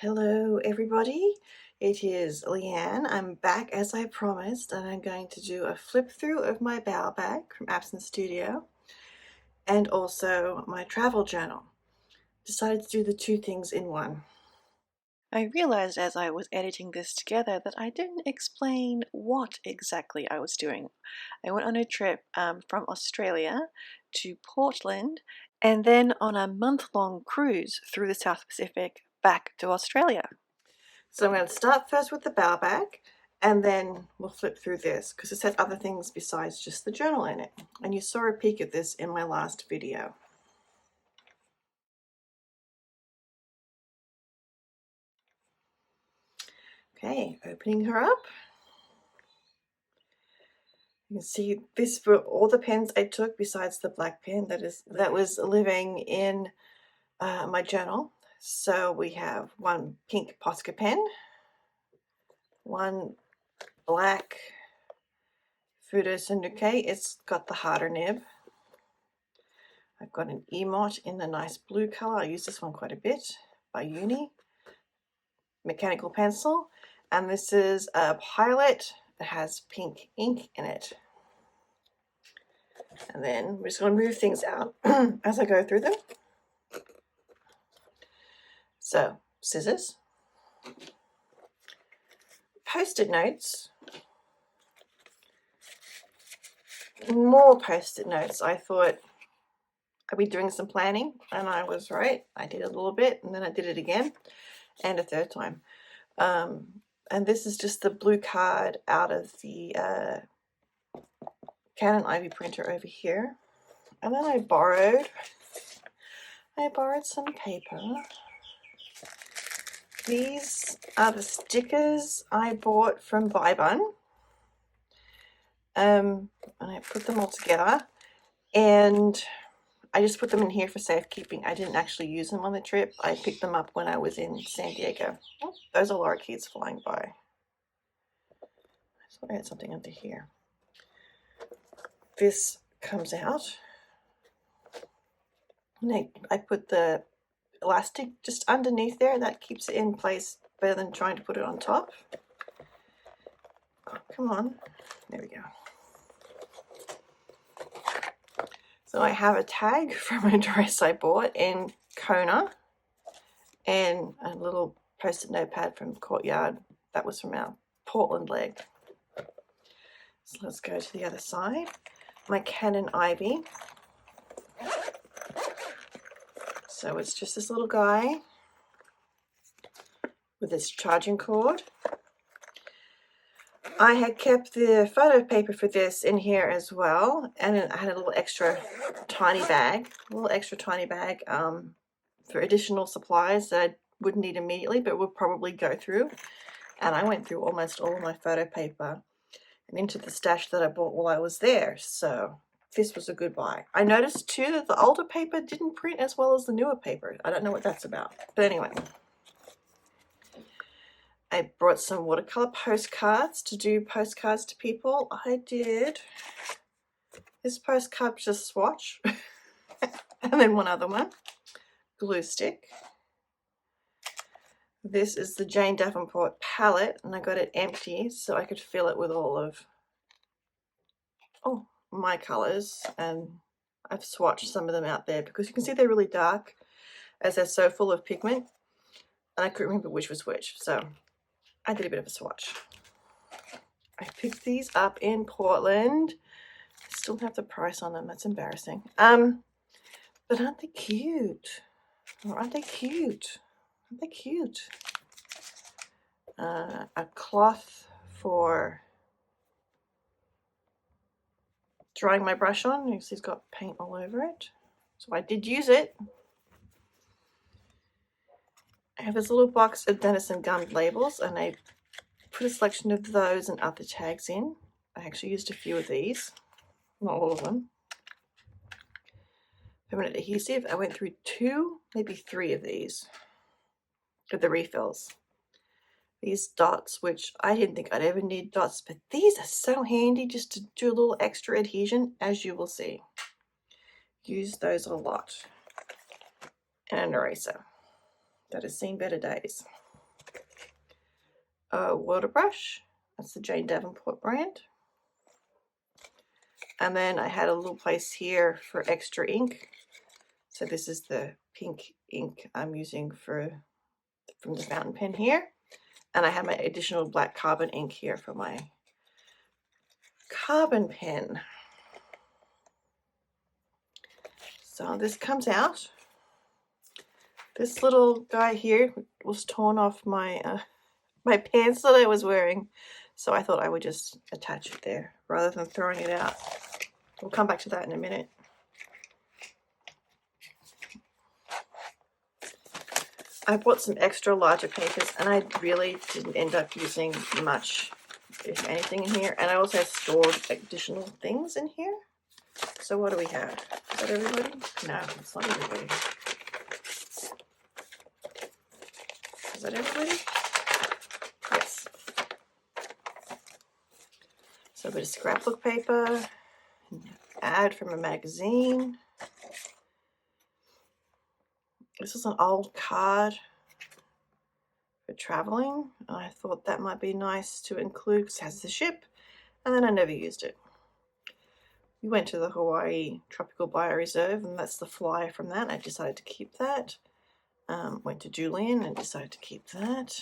Hello everybody, it is Leanne. I'm back as I promised, and I'm going to do a flip through of my BAO bag from Absence Studio and also my travel journal. Decided to do the two things in one. I realized as I was editing this together that I didn't explain what exactly I was doing. I went on a trip from Australia to Portland and then on a month-long cruise through the South Pacific back to Australia. So I'm going to start first with the BAO bag, and then we'll flip through this because it's had other things besides just the journal in it. And you saw a peek at this in my last video. Okay, opening her up. You can see this for all the pens I took besides the black pen that was living in my journal. So we have one pink Posca pen, one black Fudo Syndicate. It's got the harder nib. I've got an Emot in a nice blue color. I use this one quite a bit by Uni. Mechanical pencil, and this is a Pilot that has pink ink in it. And then we're just going to move things out as I go through them. So, scissors, post-it notes, more post-it notes. I thought I'd be doing some planning, and I was right. I did a little bit, and then I did it again, and a third time. And this is just the blue card out of the Canon Ivy printer over here. And then I borrowed some paper. These are the stickers I bought from Vibun. And I put them all together, and I just put them in here for safekeeping. I didn't actually use them on the trip. I picked them up when I was in San Diego. Oh, those are lorikeets flying by. I thought I had something under here. This comes out. And I put the elastic just underneath there. That keeps it in place better than trying to put it on top. Oh, come on. There we go. So I have a tag from a dress I bought in Kona and a little post-it notepad from Courtyard. That was from our Portland leg. So let's go to the other side. My Canon Ivy. So it's just this little guy with this charging cord. I had kept the photo paper for this in here as well, and I had a little extra tiny bag for additional supplies that I wouldn't need immediately but would probably go through. And I went through almost all of my photo paper and into the stash that I bought while I was there, so this was a good buy. I noticed too that the older paper didn't print as well as the newer paper. I don't know what that's about, but anyway. I brought some watercolor postcards to do postcards to people. I did this postcard, just swatch, and then one other one, glue stick. This is the Jane Davenport palette, and I got it empty so I could fill it with all of my colors, and I've swatched some of them out there because you can see they're really dark as they're so full of pigment, and I couldn't remember which was which, so I did a bit of a swatch. I picked these up in Portland. I still have the price on them. That's embarrassing. But aren't they cute? Or aren't they cute? Aren't they cute? A cloth for drying my brush on. You see it's got paint all over it. So I did use it. I have this little box of Denison gummed labels, and I put a selection of those and other tags in. I actually used a few of these, not all of them. Permanent adhesive. I went through 2, maybe 3 of these with the refills. These dots, which I didn't think I'd ever need dots, but these are so handy just to do a little extra adhesion, as you will see. Use those a lot. And an eraser that has seen better days. a water brush. That's the Jane Davenport brand. And then I had a little place here for extra ink. So this is the pink ink I'm using from the fountain pen here. And I have my additional black carbon ink here for my carbon pen. So this comes out. This little guy here was torn off my my pants that I was wearing, so I thought I would just attach it there rather than throwing it out. We'll come back to that in a minute. I bought some extra larger papers, and I really didn't end up using much, if anything, in here. And I also stored additional things in here. So what do we have? Is that everybody? No, it's not everybody. Is that everybody? Yes. So a bit of scrapbook paper, an ad from a magazine. This is an old card for traveling. I thought that might be nice to include because it has the ship, and then I never used it. We went to the Hawaii Tropical Bioreserve, and that's the flyer from that. I decided to keep that. Went to Julian and decided to keep that.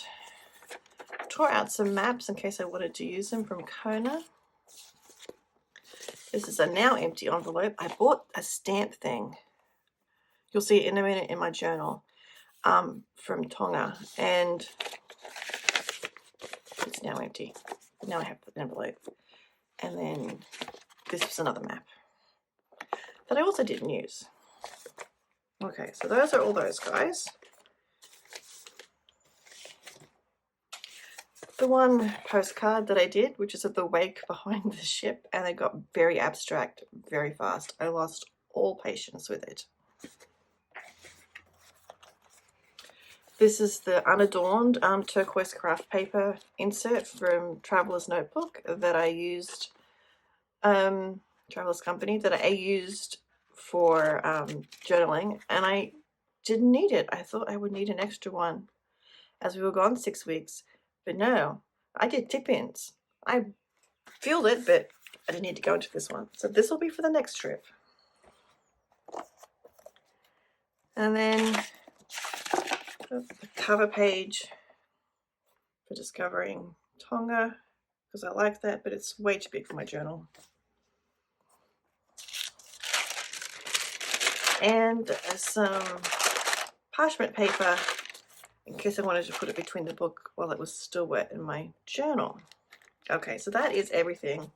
Tore out some maps in case I wanted to use them from Kona. This is a now empty envelope. I bought a stamp thing. You'll see it in a minute in my journal from Tonga, and it's now empty. Now I have the envelope. And then this was another map that I also didn't use. Okay, so those are all those guys. The one postcard that I did, which is of the wake behind the ship, and it got very abstract very fast. I lost all patience with it. This is the unadorned turquoise craft paper insert from Traveler's Notebook that I used, Traveler's Company, that I used for journaling, and I didn't need it. I thought I would need an extra one as we were gone 6 weeks, but no, I did tip-ins. I filled it, but I didn't need to go into this one. So this will be for the next trip. And then the cover page for Discovering Tonga, because I like that, but it's way too big for my journal. And some parchment paper in case I wanted to put it between the book while it was still wet in my journal. Okay, so that is everything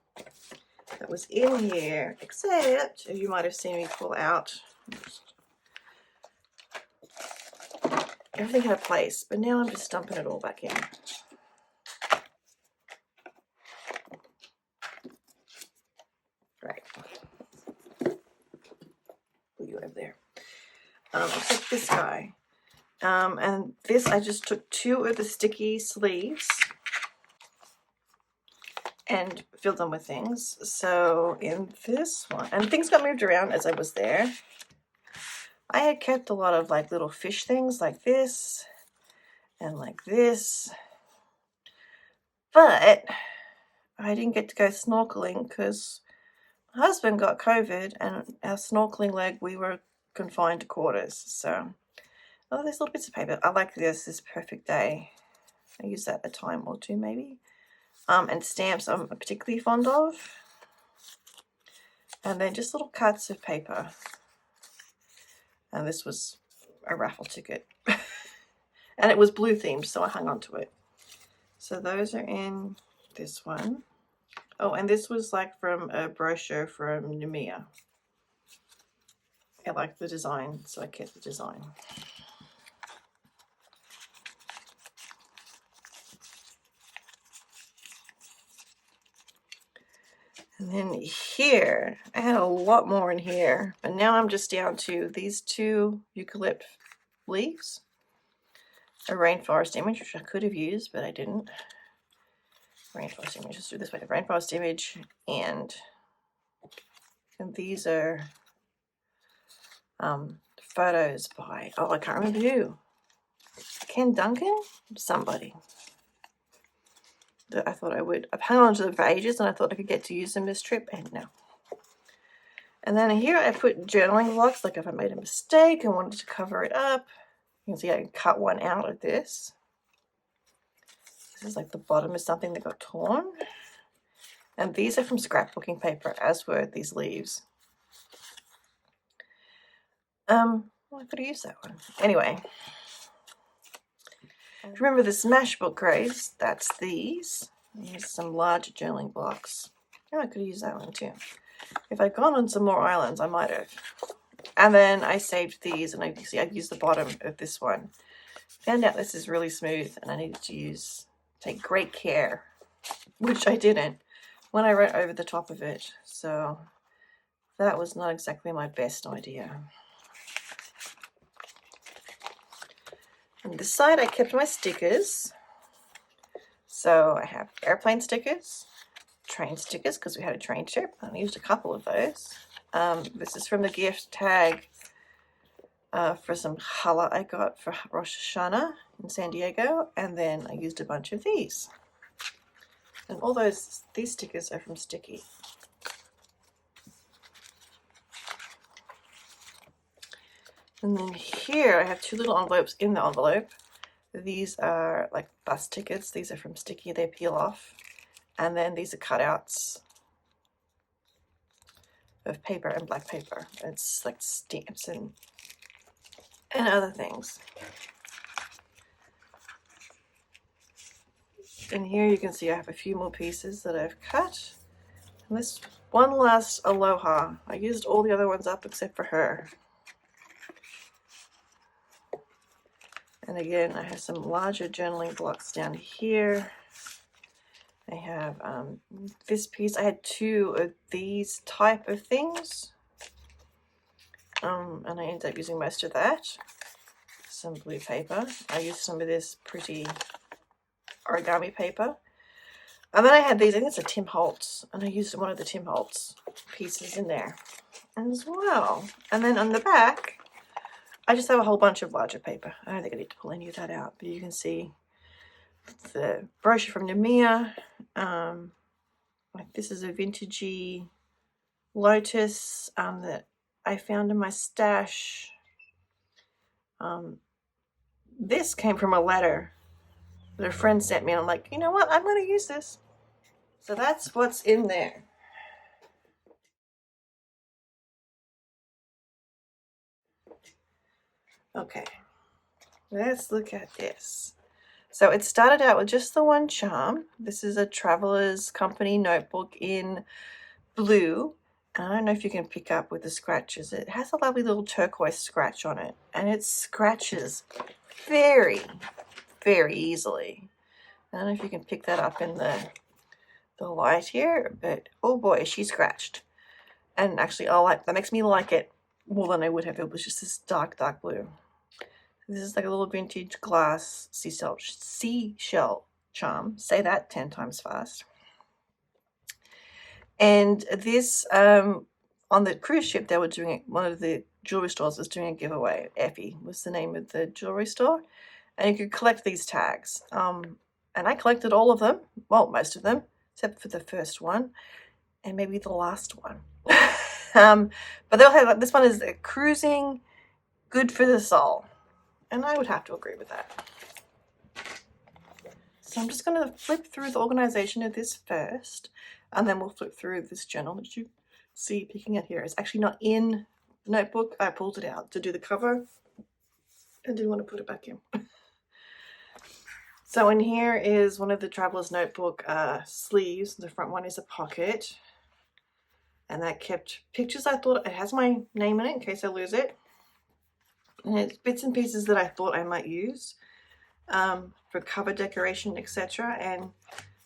that was in here, except you might have seen me pull out. Everything had a place, but now I'm just dumping it all back in. Right. Put you over there. Except this guy. And this, I just took 2 of the sticky sleeves and filled them with things. So in this one, and things got moved around as I was there. I had kept a lot of like little fish things like this and like this, but I didn't get to go snorkeling because my husband got COVID, and our snorkeling leg, we were confined to quarters. So, oh, there's little bits of paper. I like this perfect day. I use that a time or 2 maybe. And stamps I'm particularly fond of. And then just little cuts of paper. And this was a raffle ticket. And it was blue themed, so I hung on to it. So those are in this one. Oh, and this was like from a brochure from Nemea. I liked the design, so I kept the design. And then here, I had a lot more in here, but now I'm just down to these 2 eucalypt leaves, a rainforest image, which I could have used, but I didn't. Rainforest image, let's do this way, the rainforest image, and these are photos by, oh, I can't remember who. I Ken Duncan? Somebody. That I thought I would. I've hung on to them for ages and I thought I could get to use them this trip, and no. And then here I put journaling blocks, like if I made a mistake and wanted to cover it up. You can see I can cut one out of this. This is like the bottom of something that got torn. And these are from scrapbooking paper, as were these leaves. Well, I could have used that one. Anyway. Remember the Smash book craze? That's these. Here's some larger journaling blocks. Oh, I could have used that one too. If I'd gone on some more islands, I might have. And then I saved these, and I see I've used the bottom of this one. Found out this is really smooth, and I needed to take great care, which I didn't when I wrote over the top of it. So that was not exactly my best idea. On this side, I kept my stickers. So I have airplane stickers, train stickers, because we had a train trip. I used a couple of those. This is from the gift tag for some challah I got for Rosh Hashanah in San Diego. And then I used a bunch of these. And all these stickers are from Sticky. And then here I have two little envelopes in the envelope. These are like bus tickets. These are from Sticky. They peel off. And then these are cutouts of paper and black paper. It's like stamps and other things. And here you can see I have a few more pieces that I've cut. And this one last aloha. I used all the other ones up except for her. And again, I have some larger journaling blocks down here. I have this piece. I had two of these type of things. And I ended up using most of that. Some blue paper. I used some of this pretty origami paper. And then I had these, I think it's a Tim Holtz. And I used one of the Tim Holtz pieces in there as well. And then on the back, I just have a whole bunch of larger paper. I don't think I need to pull any of that out, but you can see the brochure from Nemia. Like this is a vintagey lotus that I found in my stash. This came from a letter that a friend sent me, and I'm like, you know what? I'm going to use this. So that's what's in there. Okay, let's look at this. So it started out with just the one charm. This is a Traveler's Company notebook in blue. And I don't know if you can pick up with the scratches. It has a lovely little turquoise scratch on it. And it scratches very, very easily. I don't know if you can pick that up in the light here. But oh boy, she scratched. And actually, that makes me like it more than I would have if it was just this dark, dark blue. This is like a little vintage glass seashell charm. Say that 10 times fast. And this, on the cruise ship, they were doing it. One of the jewelry stores was doing a giveaway. Effie was the name of the jewelry store. And you could collect these tags. And I collected all of them. Well, most of them, except for the first one. And maybe the last one. But they'll have, this one is cruising, good for the soul. And I would have to agree with that. So I'm just going to flip through the organization of this first, and then we'll flip through this journal that you see peeking at here. It's actually not in the notebook. I pulled it out to do the cover. I didn't want to put it back in. So in here is one of the Traveler's Notebook sleeves. The front one is a pocket. And that kept pictures. I thought it has my name in it in case I lose it. And it's bits and pieces that I thought I might use for cover decoration, etc. And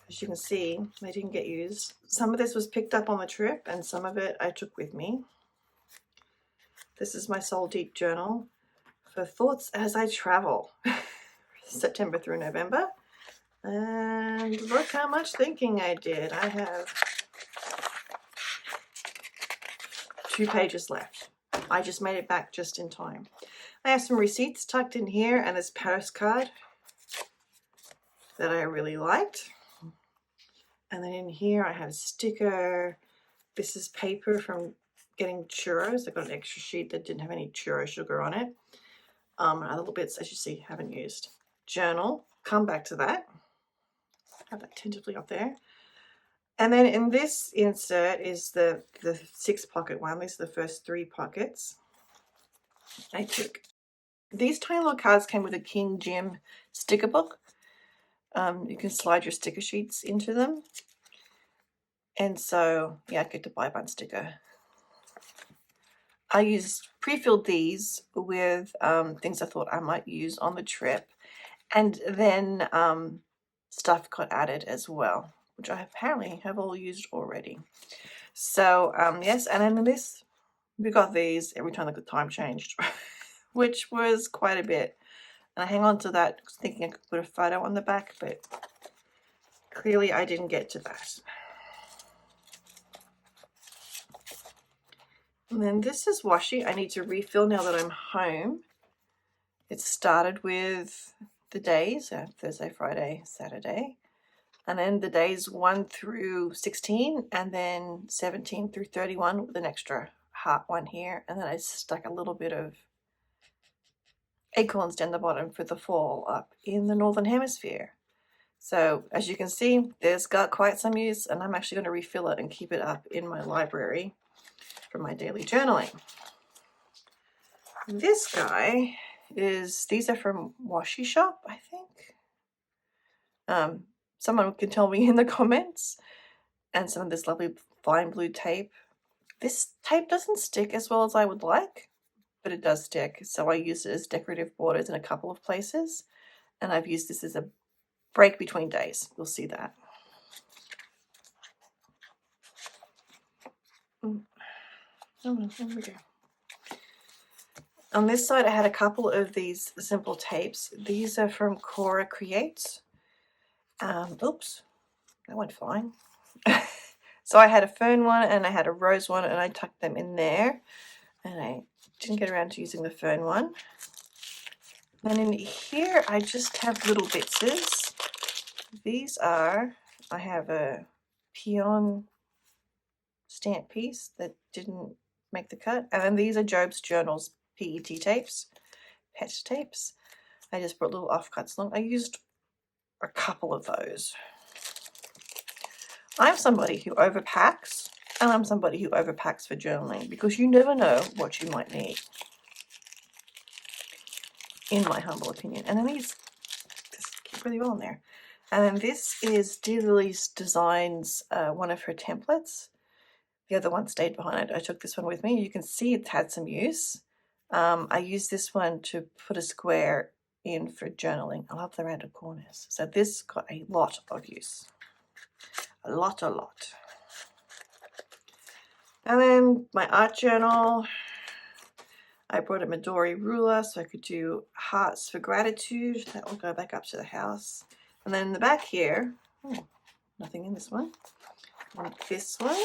as you can see, they didn't get used. Some of this was picked up on the trip, and some of it I took with me. This is my Soul Deep journal for thoughts as I travel, September through November. And look how much thinking I did. I have 2 pages left. I just made it back just in time. I have some receipts tucked in here and this postcard that I really liked. And then in here I have a sticker. This is paper from getting churros. I got an extra sheet that didn't have any churro sugar on it. And other little bits, as you see, haven't used. Journal, come back to that. Have that tentatively up there. And then in this insert is the 6-pocket one. These are the first 3 pockets. I took these tiny little cards came with a King Jim sticker book. You can slide your sticker sheets into them. And so, yeah, I get to buy one sticker. I pre-filled these with things I thought I might use on the trip. And then stuff got added as well, which I apparently have all used already. So, yes, and then this, we got these every time the time changed, which was quite a bit. And I hang on to that thinking I could put a photo on the back, but clearly I didn't get to that. And then this is washi. I need to refill now that I'm home. It started with the days, Thursday, Friday, Saturday. And then the days 1 through 16, and then 17 through 31 with an extra heart one here. And then I stuck a little bit of acorns down the bottom for the fall up in the Northern Hemisphere. So as you can see, there's got quite some use, and I'm actually going to refill it and keep it up in my library for my daily journaling. This guy these are from Washi Shop, I think. Someone can tell me in the comments. And some of this lovely fine blue tape. This tape doesn't stick as well as I would like, but it does stick. So I use it as decorative borders in a couple of places. And I've used this as a break between days. You'll see that. Oh, there we go. On this side, I had a couple of these simple tapes. These are from Cora Creates. Oops, that went fine. So I had a fern one and I had a rose one, and I tucked them in there. And I didn't get around to using the fern one. And in here, I just have little bitses. These are, I have a peon stamp piece that didn't make the cut. And then these are Job's Journals PET tapes, pet tapes. I just brought little offcuts along. I used a couple of those. I'm somebody who overpacks, and I'm somebody who overpacks for journaling because you never know what you might need, in my humble opinion. And then these just keep really well in there. And then this is Dear Lily's Designs, one of her templates. The other one stayed behind. I took this one with me. You can see it's had some use. I used this one to put a square in for journaling. I love the rounded corners. So this got a lot of use. A lot. And then my art journal. I brought a Midori ruler so I could do hearts for gratitude. That will go back up to the house. And then in the back here, nothing in this one. And this one,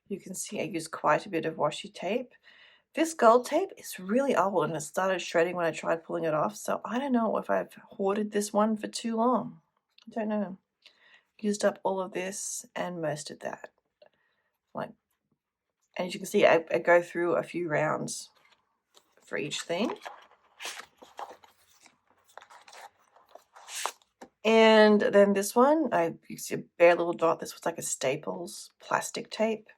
you can see I used quite a bit of washi tape. This gold tape is really old and it started shredding when I tried pulling it off. So I don't know if I've hoarded this one for too long. I don't know. Used up all of this and most of that. And as you can see, I go through a few rounds for each thing. And then this one, I used a bare little dot. This was like a Staples plastic tape.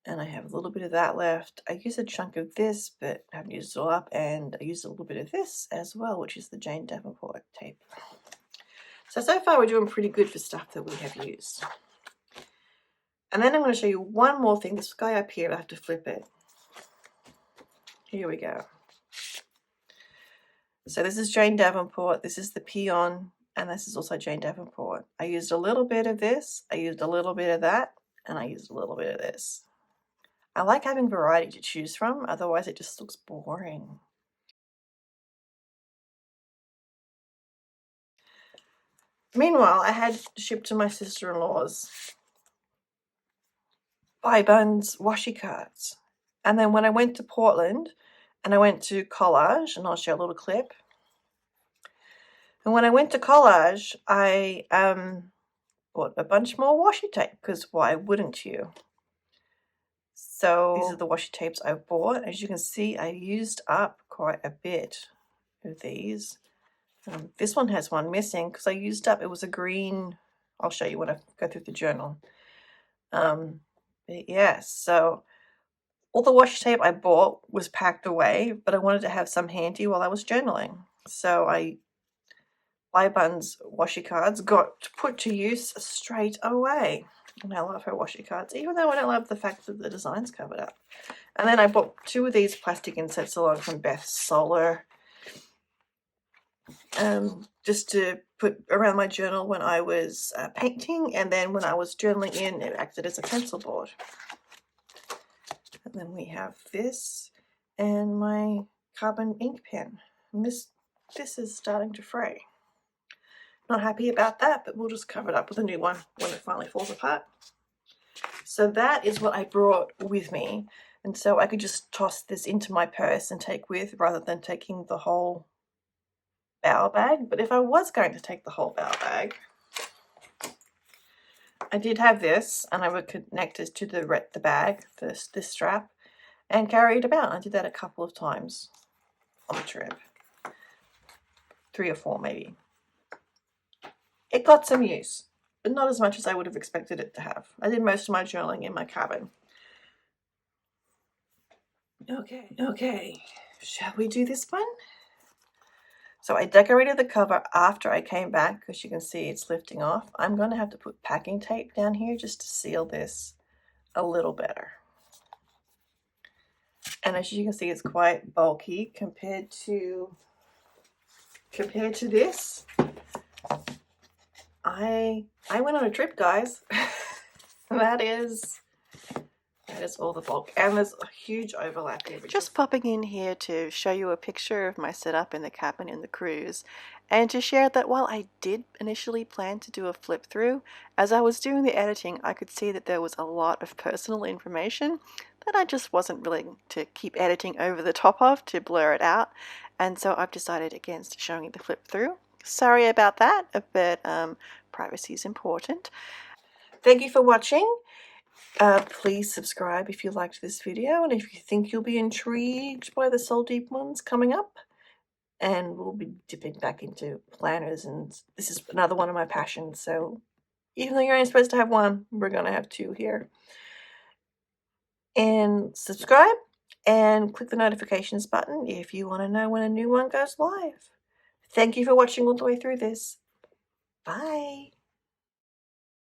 And I have a little bit of that left. I used a chunk of this, but I haven't used it all up. And I used a little bit of this as well, which is the Jane Davenport tape. So far we're doing pretty good for stuff that we have used. And then I'm going to show you one more thing. This guy up here, I have to flip it. Here we go. So this is Jane Davenport. This is the peon. And this is also Jane Davenport. I used a little bit of this. I used a little bit of that. And I used a little bit of this. I like having variety to choose from. Otherwise, it just looks boring. Meanwhile, I had shipped to my sister-in-law's Buy Buns washi cards. And then when I went to Portland and I went to collage, and I'll show a little clip. And when I went to collage, I bought a bunch more washi tape, because why wouldn't you? So these are the washi tapes I bought. As you can see, I used up quite a bit of these. This one has one missing because I used up, it was a green, I'll show you when I go through the journal. But yeah, so all the washi tape I bought was packed away, but I wanted to have some handy while I was journaling. So Buns washi cards got put to use straight away. And I love her washi cards, even though I don't love the fact that the design's covered up. And then I bought 2 of these plastic insets along from Beth Solar, just to put around my journal when I was painting, and then when I was journaling in, it acted as a pencil board. And then we have this and my carbon ink pen. And this is starting to fray. Not happy about that, but we'll just cover it up with a new one when it finally falls apart. So that is what I brought with me. And so I could just toss this into my purse and take with, rather than taking the whole BAO bag. But if I was going to take the whole BAO bag, I did have this, and I would connect it to the bag, this strap, and carry it about. I did that a couple of times on the trip. 3 or 4 maybe. It got some use, but not as much as I would have expected it to have. I did most of my journaling in my cabin. Okay, shall we do this one? So I decorated the cover after I came back, because you can see it's lifting off. I'm going to have to put packing tape down here just to seal this a little better. And as you can see, it's quite bulky compared to this. I went on a trip, guys. That is all the bulk, and there's a huge overlap here. Just popping in here to show you a picture of my setup in the cabin in the cruise, and to share that while I did initially plan to do a flip through, as I was doing the editing, I could see that there was a lot of personal information that I just wasn't willing to keep editing over the top of to blur it out, and so I've decided against showing the flip through. Sorry about that, but privacy is important. Thank you for watching. Please subscribe if you liked this video, and if you think you'll be intrigued by the Soul Deep ones coming up. And we'll be dipping back into planners, and this is another one of my passions, so even though you're only supposed to have one, we're going to have 2 here. And subscribe, and click the notifications button if you want to know when a new one goes live. Thank you for watching all the way through this. Bye!